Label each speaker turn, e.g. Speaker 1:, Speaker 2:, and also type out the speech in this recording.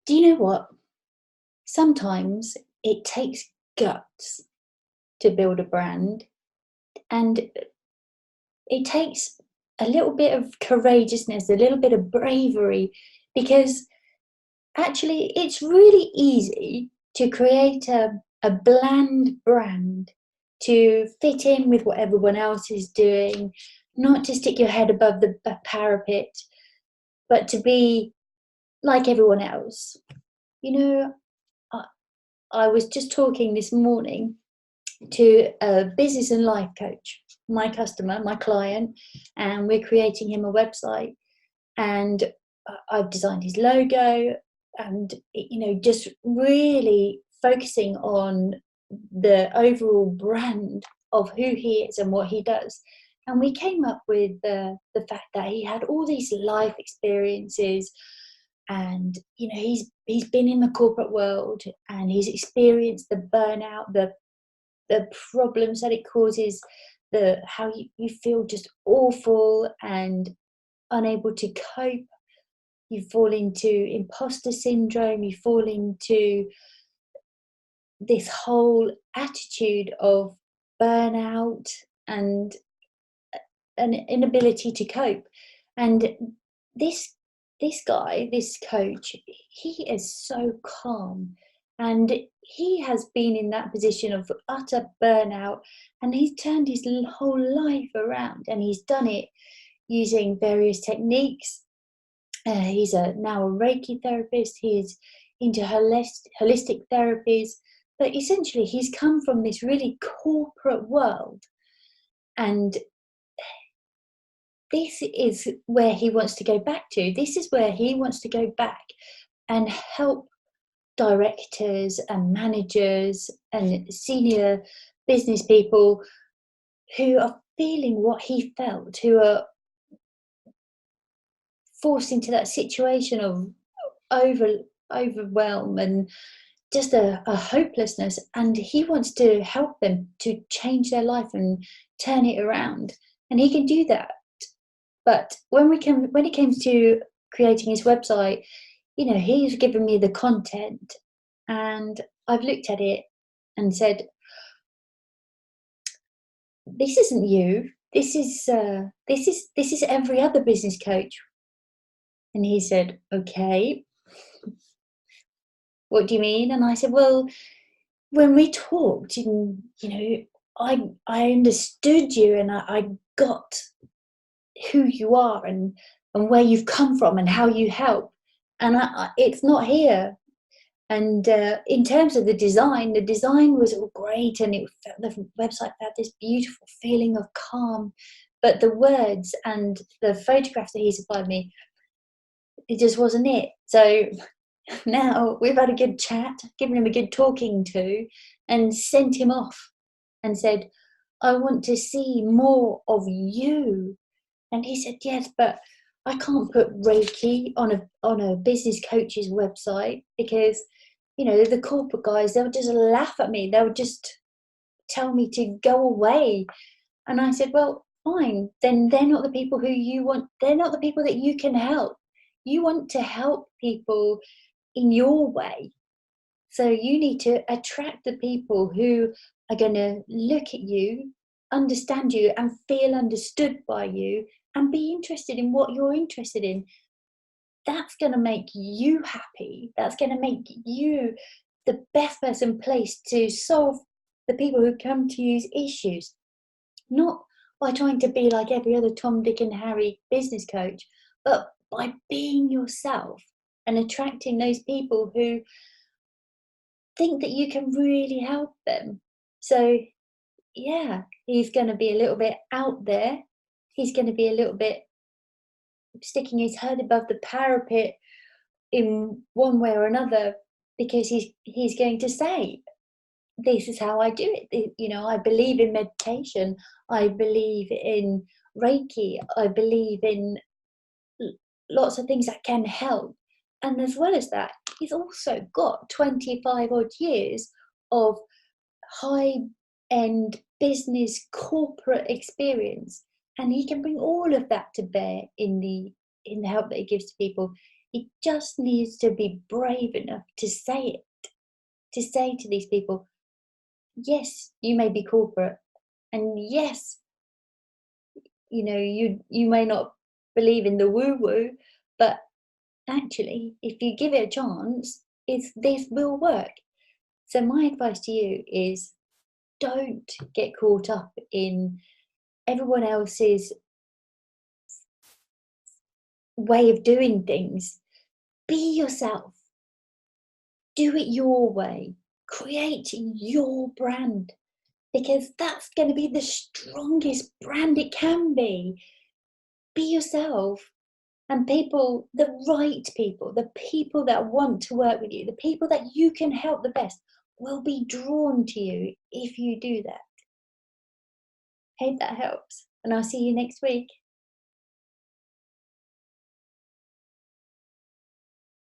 Speaker 1: Do you know what? Sometimes it takes guts to build a brand, and it takes a little bit of courageousness, a little bit of bravery, because actually it's really easy to create a bland brand to fit in with what everyone else is doing, not to stick your head above the parapet, but to be like everyone else. You know, I, I was just talking this morning to a business and life coach, my customer, my client, and we're creating him a website. And I've designed his logo, and just really focusing on the overall brand of who he is and what he does. And we came up with the fact that he had all these life experiences, and he's been in the corporate world, and he's experienced the burnout, the problems that it causes, the how you feel just awful and unable to cope. You fall into imposter syndrome, you fall into this whole attitude of burnout and an inability to cope. And this this guy, this coach, he is so calm, and he has been in that position of utter burnout, and he's turned his whole life around, and he's done it using various techniques. He's now a Reiki therapist. He's into holistic therapies, but essentially he's come from this really corporate world, and this is where he wants to go back to. This is where he wants to go back and help directors and managers and senior business people who are feeling what he felt, who are forced into that situation of over overwhelm and just a hopelessness, and he wants to help them to change their life and turn it around, and he can do that. But when it comes to creating his website, he's given me the content, and I've looked at it and said, "This isn't you. This is every other business coach." And he said, "Okay, what do you mean?" And I said, "Well, when we talked, and I understood you, and I got who you are, and where you've come from and how you help, and it's not here." And in terms of the design was all great, and the website had this beautiful feeling of calm, but the words and the photographs that he supplied me, it just wasn't it. So now we've had a good chat, given him a good talking to, and sent him off and said, "I want to see more of you." And he said, "Yes, but I can't put Reiki on a business coach's website because, the corporate guys, they'll just laugh at me. They'll just tell me to go away." And I said, "Well, fine. Then they're not the people who you want. They're not the people that you can help. You want to help people in your way. So you need to attract the people who are going to look at you, understand you, and feel understood by you, and be interested in what you're interested in. That's going to make you happy. That's going to make you the best person placed to solve the people who come to you's issues, not by trying to be like every other Tom, Dick, and Harry business coach, but by being yourself and attracting those people who think that you can really help them." So, yeah, he's going to be a little bit out there. He's going to be a little bit sticking his head above the parapet in one way or another, because he's going to say, "This is how I do it. I believe in meditation. I believe in Reiki. I believe in l- lots of things that can help." And as well as that, he's also got 25 odd years of high end business corporate experience, and he can bring all of that to bear in the help that he gives to people. It just needs to be brave enough to say it, to say to these people, yes, you may be corporate, and yes, you may not believe in the woo woo, but actually, if you give it a chance, this will work. So my advice to you is, don't get caught up in everyone else's way of doing things. Be yourself. Do it your way. Create your brand, because that's going to be the strongest brand it can be. Be yourself. And people, the right people, the people that want to work with you, the people that you can help the best, will be drawn to you if you do that. Hope that helps. And I'll see you next week.